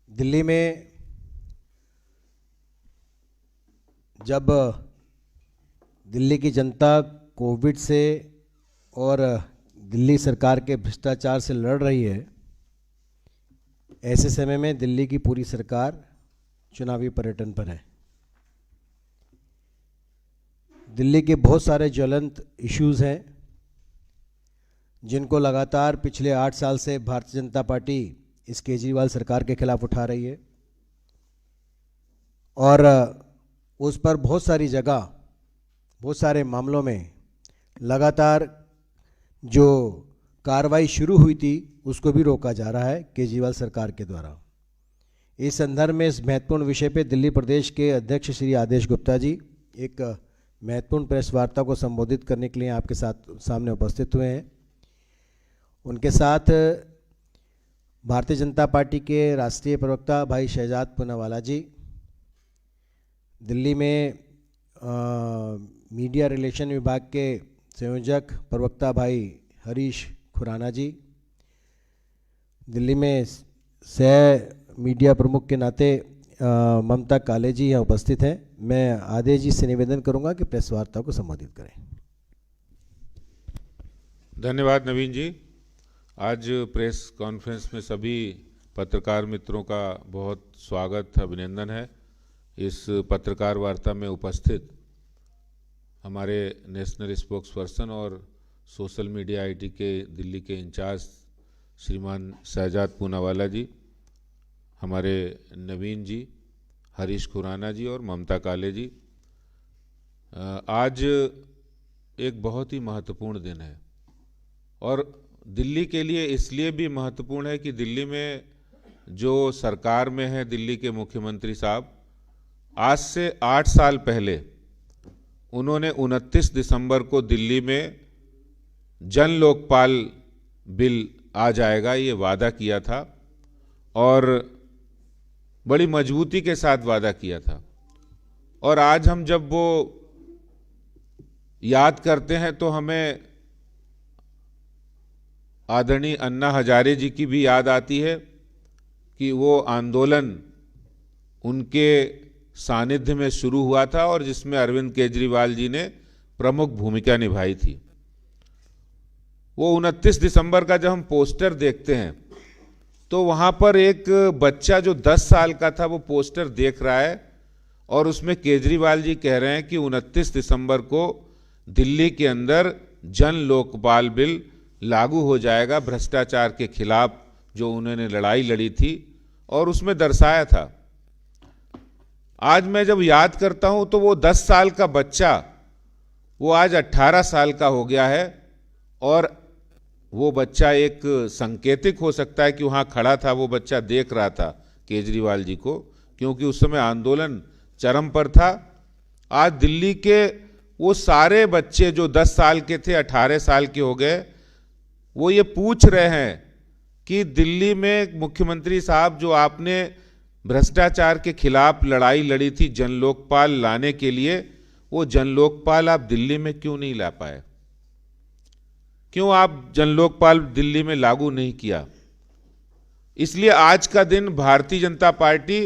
दिल्ली में जब दिल्ली की जनता कोविड से और दिल्ली सरकार के भ्रष्टाचार से लड़ रही है, ऐसे समय में दिल्ली की पूरी सरकार चुनावी पर्यटन पर है। दिल्ली के बहुत सारे ज्वलंत इश्यूज हैं जिनको लगातार पिछले 8 साल से भारतीय जनता पार्टी इस केजरीवाल सरकार के खिलाफ उठा रही है और उस पर बहुत सारी जगह, बहुत सारे मामलों में लगातार जो कार्रवाई शुरू हुई थी उसको भी रोका जा रहा है केजरीवाल सरकार के द्वारा। इस संदर्भ में इस महत्वपूर्ण विषय पे दिल्ली प्रदेश के अध्यक्ष श्री आदेश गुप्ता जी एक महत्वपूर्ण प्रेस वार्ता को संबोधित करने के लिए आपके सामने उपस्थित हुए हैं। उनके साथ भारतीय जनता पार्टी के राष्ट्रीय प्रवक्ता भाई शहजाद पूनावाला जी, दिल्ली में मीडिया रिलेशन विभाग के संयोजक प्रवक्ता भाई हरीश खुराना जी, दिल्ली में सह मीडिया प्रमुख के नाते ममता काले जी यहाँ उपस्थित हैं। मैं आदेश जी से निवेदन करूंगा कि प्रेस वार्ता को संबोधित करें। धन्यवाद नवीन जी। आज प्रेस कॉन्फ्रेंस में सभी पत्रकार मित्रों का बहुत स्वागत, अभिनंदन है। इस पत्रकार वार्ता में उपस्थित हमारे नेशनल स्पोक्स पर्सन और सोशल मीडिया आईटी के दिल्ली के इंचार्ज श्रीमान शहजाद पूनावाला जी, हमारे नवीन जी, हरीश खुराना जी और ममता काले जी। आज एक बहुत ही महत्वपूर्ण दिन है और दिल्ली के लिए इसलिए भी महत्वपूर्ण है कि दिल्ली में जो सरकार में है दिल्ली के मुख्यमंत्री साहब, आज से 8 साल पहले उन्होंने 29 दिसंबर को दिल्ली में जन लोकपाल बिल आ जाएगा ये वादा किया था और बड़ी मजबूती के साथ वादा किया था। और आज हम जब वो याद करते हैं तो हमें आदरणीय अन्ना हजारे जी की भी याद आती है कि वो आंदोलन उनके सानिध्य में शुरू हुआ था और जिसमें अरविंद केजरीवाल जी ने प्रमुख भूमिका निभाई थी। वो 29 दिसंबर का जब हम पोस्टर देखते हैं तो वहाँ पर एक बच्चा जो 10 साल का था वो पोस्टर देख रहा है और उसमें केजरीवाल जी कह रहे हैं कि 29 दिसंबर को दिल्ली के अंदर जन लोकपाल बिल लागू हो जाएगा, भ्रष्टाचार के खिलाफ जो उन्होंने लड़ाई लड़ी थी और उसमें दर्शाया था। आज मैं जब याद करता हूं तो वो 10 साल का बच्चा वो आज 18 साल का हो गया है और वो बच्चा एक संकेतिक हो सकता है कि वहाँ खड़ा था, वो बच्चा देख रहा था केजरीवाल जी को, क्योंकि उस समय आंदोलन चरम पर था। आज दिल्ली के वो सारे बच्चे जो 10 साल के थे 18 साल के हो गए, वो ये पूछ रहे हैं कि दिल्ली में मुख्यमंत्री साहब जो आपने भ्रष्टाचार के खिलाफ लड़ाई लड़ी थी जन लोकपाल लाने के लिए, वो जन लोकपाल आप दिल्ली में क्यों नहीं ला पाए? क्यों आप जन लोकपाल दिल्ली में लागू नहीं किया? इसलिए आज का दिन भारतीय जनता पार्टी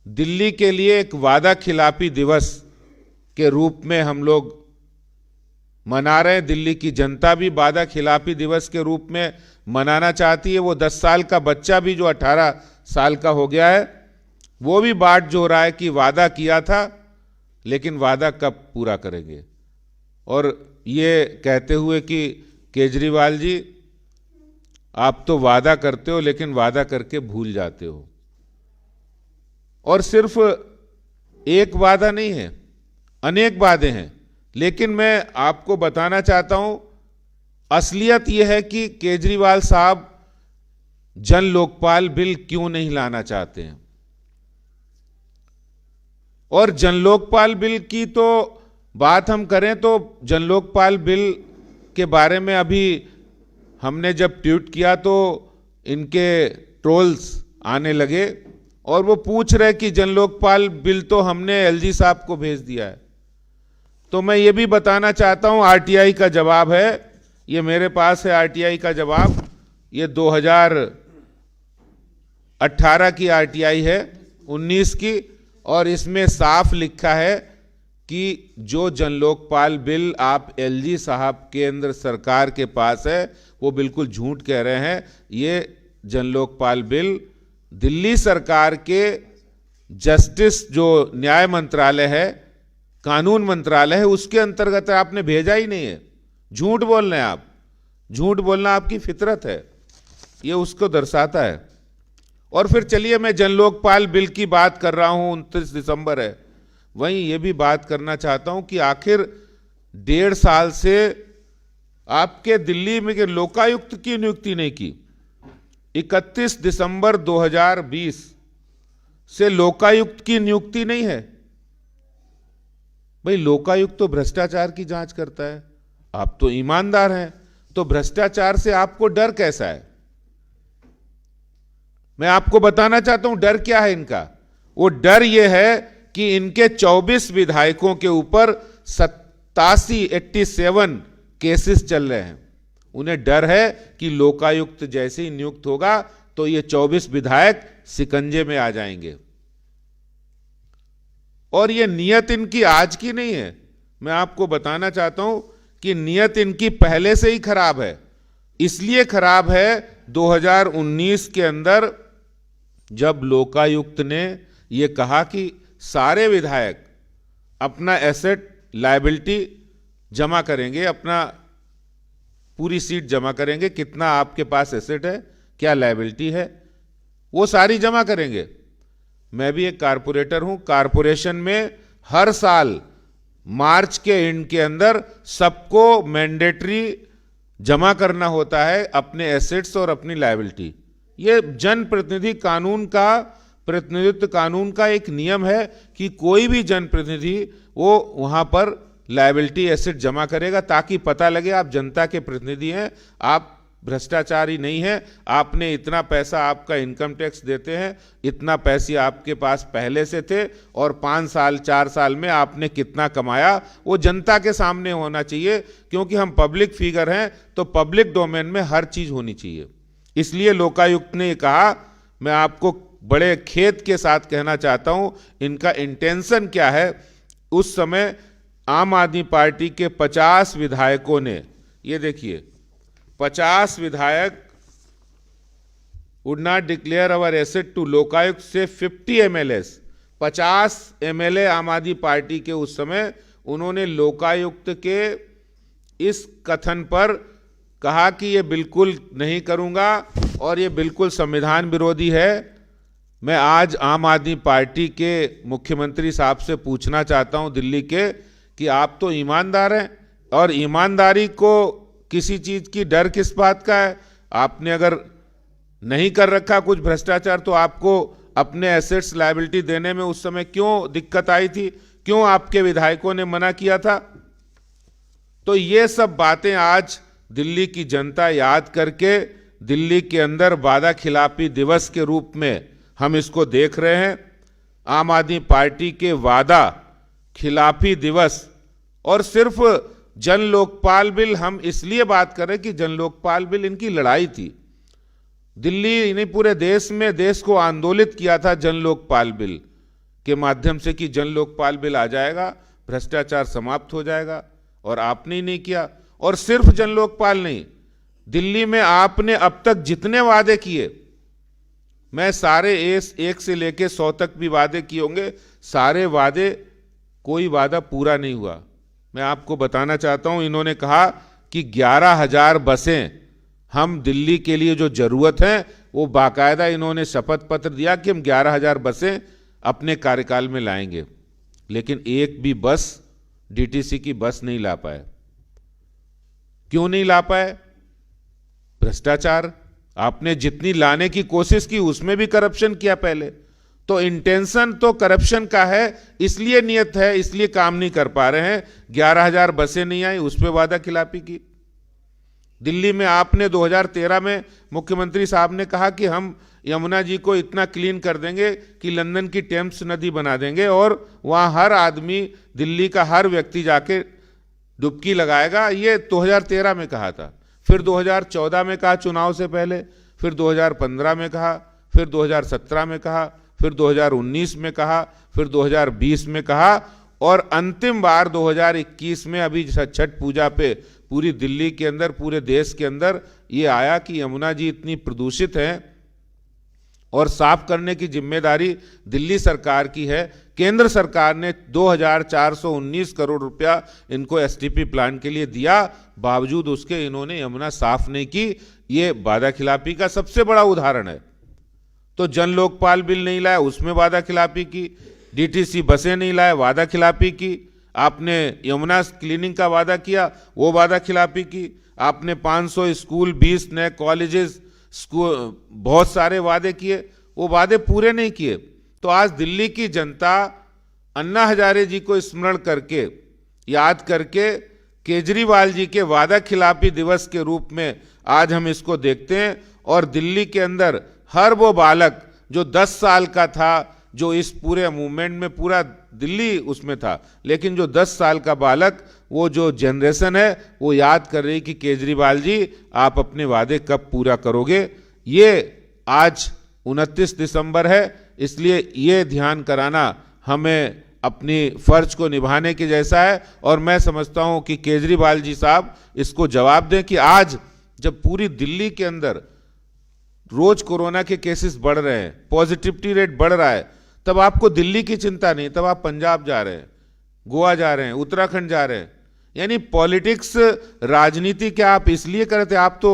दिल्ली के लिए एक वादा खिलाफी दिवस के रूप में हम लोग मना रहे हैं। दिल्ली की जनता भी वादा खिलाफी दिवस के रूप में मनाना चाहती है। वो 10 साल का बच्चा भी जो 18 साल का हो गया है वो भी बाट जो रहा है कि वादा किया था लेकिन वादा कब पूरा करेंगे। और ये कहते हुए कि केजरीवाल जी आप तो वादा करते हो लेकिन वादा करके भूल जाते हो। और सिर्फ एक वादा नहीं है, अनेक वादे हैं, लेकिन मैं आपको बताना चाहता हूं असलियत यह है कि केजरीवाल साहब जन लोकपाल बिल क्यों नहीं लाना चाहते हैं। और जन लोकपाल बिल की तो बात हम करें तो जन लोकपाल बिल के बारे में अभी हमने जब ट्वीट किया तो इनके ट्रोल्स आने लगे और वो पूछ रहे कि जन लोकपाल बिल तो हमने एलजी साहब को भेज दिया है। तो मैं ये भी बताना चाहता हूं, आरटीआई का जवाब है, ये मेरे पास है आरटीआई का जवाब, ये 18 की आरटीआई है, 19 की, और इसमें साफ लिखा है कि जो जन लोकपाल बिल आप एलजी साहब केंद्र सरकार के पास है वो बिल्कुल झूठ कह रहे हैं। ये जन लोकपाल बिल दिल्ली सरकार के जस्टिस जो न्याय मंत्रालय है, कानून मंत्रालय है, उसके अंतर्गत आपने भेजा ही नहीं है। झूठ बोल रहे हैं आप, झूठ बोलना आपकी फितरत है, ये उसको दर्शाता है। और फिर चलिए, मैं जन लोकपाल बिल की बात कर रहा हूं, 29 दिसंबर है, वहीं ये भी बात करना चाहता हूं कि आखिर 1.5 साल से आपके दिल्ली में के लोकायुक्त की नियुक्ति नहीं की। 31 दिसंबर 2020 से लोकायुक्त की नियुक्ति नहीं है। भाई, लोकायुक्त तो भ्रष्टाचार की जांच करता है, आप तो ईमानदार हैं, तो भ्रष्टाचार से आपको डर कैसा है? मैं आपको बताना चाहता हूं डर क्या है इनका। वो डर ये है कि इनके 24 विधायकों के ऊपर 87 केसेस चल रहे हैं। उन्हें डर है कि लोकायुक्त जैसे ही नियुक्त होगा तो ये 24 विधायक शिकंजे में आ जाएंगे। और ये नियत इनकी आज की नहीं है, मैं आपको बताना चाहता हूं कि नियत इनकी पहले से ही खराब है। इसलिए खराब है 2019 के अंदर जब लोकायुक्त ने यह कहा कि सारे विधायक अपना एसेट लायबिलिटी जमा करेंगे, अपना पूरी सीट जमा करेंगे, कितना आपके पास एसेट है, क्या लायबिलिटी है, वो सारी जमा करेंगे। मैं भी एक कारपोरेटर हूं, कारपोरेशन में हर साल मार्च के एंड के अंदर सबको मैंडेटरी जमा करना होता है अपने एसेट्स और अपनी लायबिलिटी। ये जनप्रतिनिधि कानून का, प्रतिनिधित्व कानून का एक नियम है कि कोई भी जनप्रतिनिधि वो वहां पर लायबिलिटी एसेट जमा करेगा ताकि पता लगे आप जनता के प्रतिनिधि हैं, आप भ्रष्टाचारी नहीं है, आपने इतना पैसा, आपका इनकम टैक्स देते हैं, इतना पैसे आपके पास पहले से थे और 5 साल 4 साल में आपने कितना कमाया, वो जनता के सामने होना चाहिए। क्योंकि हम पब्लिक फिगर हैं तो पब्लिक डोमेन में हर चीज होनी चाहिए। इसलिए लोकायुक्त ने कहा, मैं आपको बड़े खेद के साथ कहना चाहता हूं इनका इंटेंशन क्या है। उस समय आम आदमी पार्टी के 50 विधायकों ने, ये देखिए 50 विधायक would not declare our asset to Lokayukta से 50 MLAs, 50 MLA आम आदमी पार्टी के उस समय, उन्होंने लोकायुक्त के इस कथन पर कहा कि ये बिल्कुल नहीं करूंगा और ये बिल्कुल संविधान विरोधी है। मैं आज आम आदमी पार्टी के मुख्यमंत्री साहब से पूछना चाहता हूं दिल्ली के कि आप तो ईमानदार हैं और ईमानदारी को किसी चीज की डर किस बात का है? आपने अगर नहीं कर रखा कुछ भ्रष्टाचार तो आपको अपने एसेट्स लायबिलिटी देने में उस समय क्यों दिक्कत आई थी? क्यों आपके विधायकों ने मना किया था? तो ये सब बातें आज दिल्ली की जनता याद करके दिल्ली के अंदर वादा खिलाफी दिवस के रूप में हम इसको देख रहे हैं। आम आदमी पार्टी के वादा खिलाफी दिवस। और सिर्फ जन लोकपाल बिल हम इसलिए बात करें कि जन लोकपाल बिल इनकी लड़ाई थी। दिल्ली इन्हीं पूरे देश में देश को आंदोलित किया था जन लोकपाल बिल के माध्यम से कि जन लोकपाल बिल आ जाएगा, भ्रष्टाचार समाप्त हो जाएगा, और आपने ही नहीं किया। और सिर्फ जन लोकपाल नहीं, दिल्ली में आपने अब तक जितने वादे किए, मैं सारे 1 से लेके 100 तक भी वादे किए होंगे, सारे वादे, कोई वादा पूरा नहीं हुआ। मैं आपको बताना चाहता हूं, इन्होंने कहा कि 11,000 बसें हम दिल्ली के लिए जो जरूरत है, वो बाकायदा इन्होंने शपथ पत्र दिया कि हम 11,000 बसें अपने कार्यकाल में लाएंगे, लेकिन एक भी बस डीटीसी की बस नहीं ला पाए। क्यों नहीं ला पाए? भ्रष्टाचार। आपने जितनी लाने की कोशिश की उसमें भी करप्शन किया पहले। तो इंटेंशन तो करप्शन का है, इसलिए नियत है, इसलिए काम नहीं कर पा रहे हैं। 11,000 बसें नहीं आई, उस पर वादा खिलाफी की। दिल्ली में आपने 2013 में मुख्यमंत्री साहब ने कहा कि हम यमुना जी को इतना क्लीन कर देंगे कि लंदन की टेम्स नदी बना देंगे और वहां हर आदमी, दिल्ली का हर व्यक्ति जाके डुबकी लगाएगा। ये 2013 में कहा था, फिर 2014 में कहा चुनाव से पहले, फिर 2015 में कहा, फिर 2017 में कहा, फिर 2019 में कहा, फिर 2020 में कहा और अंतिम बार 2021 में अभी छठ पूजा पे पूरी दिल्ली के अंदर, पूरे देश के अंदर ये आया कि यमुना जी इतनी प्रदूषित है और साफ करने की जिम्मेदारी दिल्ली सरकार की है। केंद्र सरकार ने 2419 करोड़ रुपया इनको एसटीपी प्लांट के लिए दिया, बावजूद उसके इन्होंने यमुना साफ नहीं की। ये वादा खिलाफी का सबसे बड़ा उदाहरण है। तो जन लोकपाल बिल नहीं लाया, उसमें वादा खिलाफी की। डीटीसी बसें नहीं लाए, वादा खिलाफी की। आपने यमुना क्लीनिंग का वादा किया, वो वादा खिलाफी की। आपने 500 स्कूल, 20 नए कॉलेजेस, स्कूल, बहुत सारे वादे किए, वो वादे पूरे नहीं किए। तो आज दिल्ली की जनता अन्ना हजारे जी को स्मरण करके, याद करके, केजरीवाल जी के वादा खिलाफी दिवस के रूप में आज हम इसको देखते हैं। और दिल्ली के अंदर हर वो बालक जो 10 साल का था, जो इस पूरे मूवमेंट में पूरा दिल्ली उसमें था, लेकिन जो 10 साल का बालक, वो जो जनरेशन है, वो याद कर रही कि केजरीवाल जी आप अपने वादे कब पूरा करोगे। ये आज 29 दिसंबर है, इसलिए ये ध्यान कराना हमें अपनी फर्ज को निभाने के जैसा है। और मैं समझता हूं कि केजरीवाल जी साहब इसको जवाब दें कि आज जब पूरी दिल्ली के अंदर रोज कोरोना के केसेस बढ़ रहे हैं, पॉजिटिविटी रेट बढ़ रहा है, तब आपको दिल्ली की चिंता नहीं, तब आप पंजाब जा रहे हैं, गोवा जा रहे हैं, उत्तराखंड जा रहे हैं। यानी पॉलिटिक्स, राजनीति क्या आप इसलिए करते? आप तो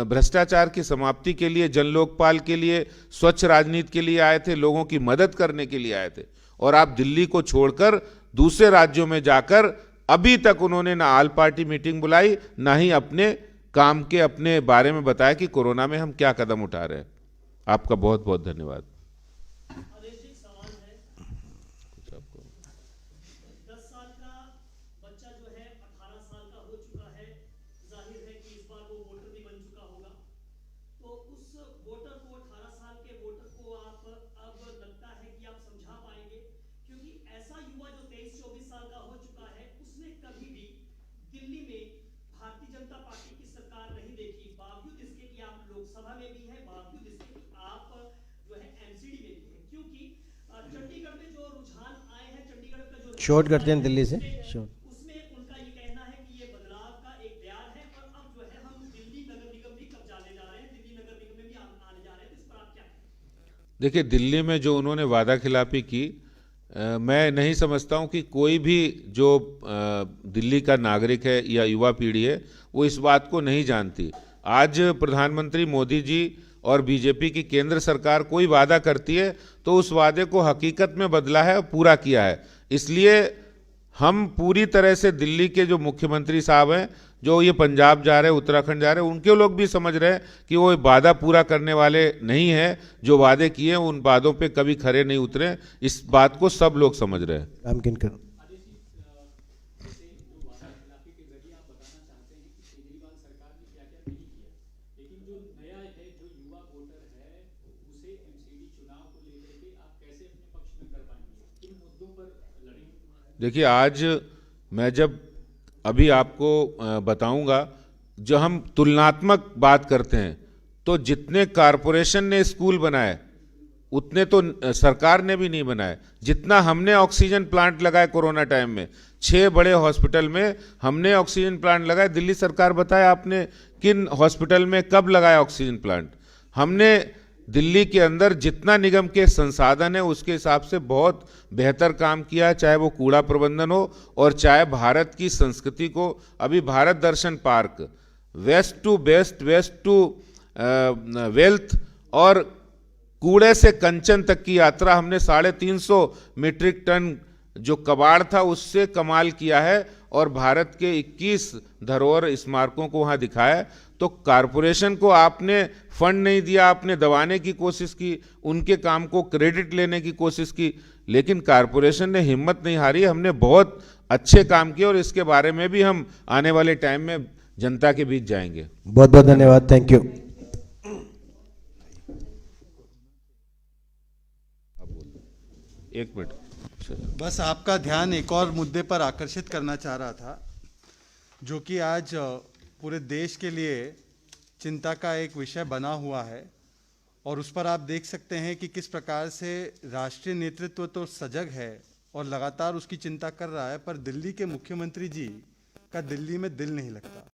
भ्रष्टाचार की समाप्ति के लिए, जन लोकपाल के लिए, स्वच्छ राजनीति के लिए आए थे, लोगों की मदद करने के लिए आए थे। और आप दिल्ली को छोड़कर दूसरे राज्यों में जाकर अभी तक उन्होंने ना ऑल पार्टी मीटिंग बुलाई, ना ही अपने काम के अपने बारे में बताया कि कोरोना में हम क्या कदम उठा रहे हैं। आपका बहुत बहुत धन्यवाद। शॉर्ट करते हैं दिल्ली से शॉर्ट। उसमें उनका ये कहना है कि ये बदलाव का एक बयान है और अब जो है हम दिल्ली नगर निगम भी कब जाने जा रहे हैं, दिल्ली नगर निगम में भी आने जा रहे हैं, तो इस पर आप क्या कहें? देखिए, दिल्ली में जो उन्होंने वादा खिलाफी की, मैं नहीं समझता हूं कि कोई भी जो दिल्ली का नागरिक है या युवा पीढ़ी है, वो इस बात को नहीं जानती। आज प्रधानमंत्री मोदी जी और बीजेपी की केंद्र सरकार कोई वादा करती है तो उस वादे को हकीकत में बदला है और पूरा किया है। इसलिए हम पूरी तरह से दिल्ली के जो मुख्यमंत्री साहब हैं, जो ये पंजाब जा रहे हैं, उत्तराखंड जा रहे हैं, उनके लोग भी समझ रहे हैं कि वो वादा पूरा करने वाले नहीं हैं। जो वादे किए उन वादों पे कभी खरे नहीं उतरे, इस बात को सब लोग समझ रहे हैं। देखिए, आज मैं जब अभी आपको बताऊंगा, जो हम तुलनात्मक बात करते हैं, तो जितने कारपोरेशन ने स्कूल बनाए उतने तो सरकार ने भी नहीं बनाए। जितना हमने ऑक्सीजन प्लांट लगाए कोरोना टाइम में, 6 बड़े हॉस्पिटल में हमने ऑक्सीजन प्लांट लगाए, दिल्ली सरकार बताए आपने किन हॉस्पिटल में कब लगाया ऑक्सीजन प्लांट। हमने दिल्ली के अंदर जितना निगम के संसाधन है उसके हिसाब से बहुत बेहतर काम किया, चाहे वो कूड़ा प्रबंधन हो और चाहे भारत की संस्कृति को, अभी Bharat Darshan park, waste to best, waste to wealth और कूड़े से कंचन तक की यात्रा हमने 350 मीट्रिक टन जो कबाड़ था उससे कमाल किया है और भारत के 21 धरोहर स्मारकों को वहां दिखाया। तो कारपोरेशन को आपने फंड नहीं दिया, आपने दबाने की कोशिश की, उनके काम को क्रेडिट लेने की कोशिश की, लेकिन कारपोरेशन ने हिम्मत नहीं हारी। हमने बहुत अच्छे काम किए और इसके बारे में भी हम आने वाले टाइम में जनता के बीच जाएंगे। बहुत बहुत धन्यवाद, थैंक यू। एक मिनट, बस आपका ध्यान एक और मुद्दे पर आकर्षित करना चाह रहा था, जो कि आज पूरे देश के लिए चिंता का एक विषय बना हुआ है, और उस पर आप देख सकते हैं कि किस प्रकार से राष्ट्रीय नेतृत्व तो सजग है और लगातार उसकी चिंता कर रहा है, पर दिल्ली के मुख्यमंत्री जी का दिल्ली में दिल नहीं लगता।